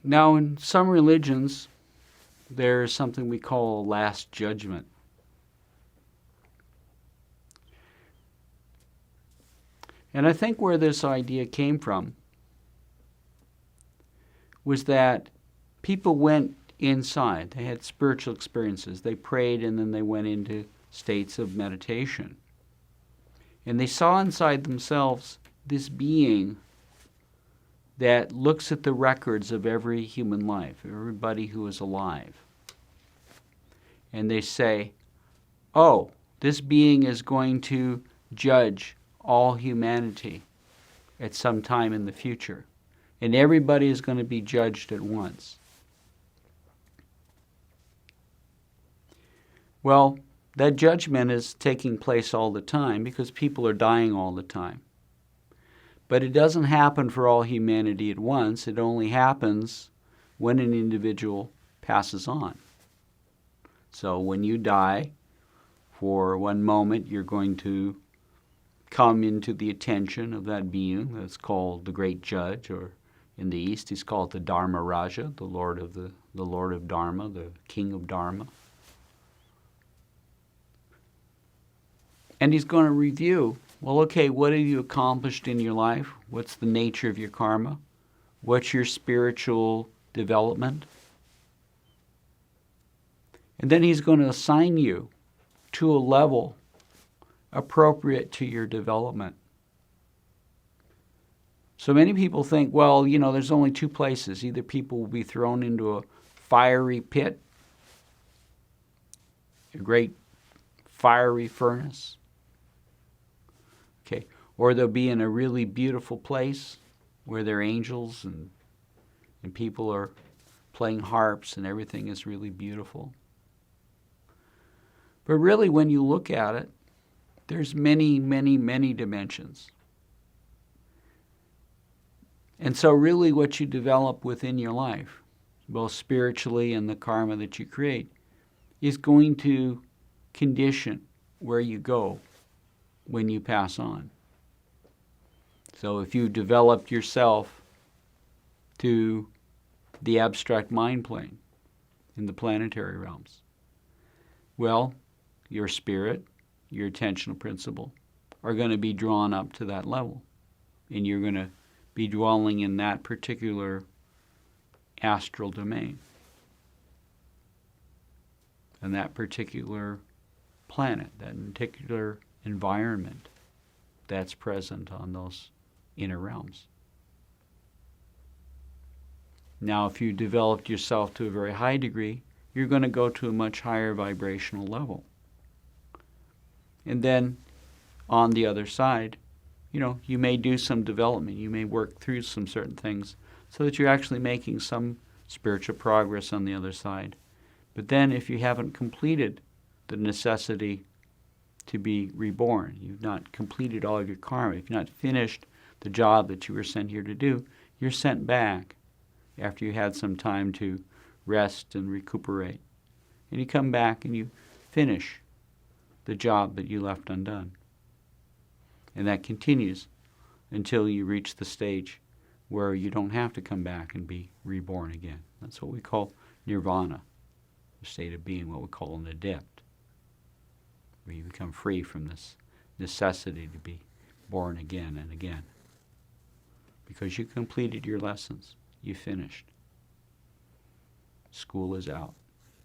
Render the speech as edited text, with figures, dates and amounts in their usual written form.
Now, in some religions, there's something we call a last judgment. And I think where this idea came from was that people went inside. They had spiritual experiences. They prayed and then they went into states of meditation. And they saw inside themselves this being that looks at the records of every human life, everybody who is alive. And they say, oh, this being is going to judge all humanity at some time in the future. And everybody is going to be judged at once. Well, that judgment is taking place all the time because people are dying all the time. But it doesn't happen for all humanity at once. It only happens when an individual passes on. So when you die, for one moment you're going to come into the attention of that being that's called the Great Judge, or in the East he's called the Dharma Raja, the Lord of Dharma, the King of Dharma. And he's going to review, well, okay, what have you accomplished in your life? What's the nature of your karma? What's your spiritual development? And then he's going to assign you to a level appropriate to your development. So many people think, well, there's only two places. Either people will be thrown into a fiery pit, a great fiery furnace, okay, or they'll be in a really beautiful place where there are angels and people are playing harps and everything is really beautiful. But really, when you look at it, there's many, many, many dimensions. And so really what you develop within your life, both spiritually and the karma that you create, is going to condition where you go when you pass on. So if you developed yourself to the abstract mind plane in the planetary realms, well, your spirit, your attentional principle, are going to be drawn up to that level. And you're going to be dwelling in that particular astral domain. And that particular planet, that particular environment that's present on those inner realms. Now, if you developed yourself to a very high degree, you're going to go to a much higher vibrational level. And then on the other side, you may do some development. You may work through some certain things so that you're actually making some spiritual progress on the other side. But then if you haven't completed the necessity to be reborn, you've not completed all of your karma, if you've not finished the job that you were sent here to do, you're sent back after you had some time to rest and recuperate. And you come back and you finish the job that you left undone. And that continues until you reach the stage where you don't have to come back and be reborn again. That's what we call nirvana, a state of being, what we call an adept, where you become free from this necessity to be born again and again. Because you completed your lessons. You finished. School is out.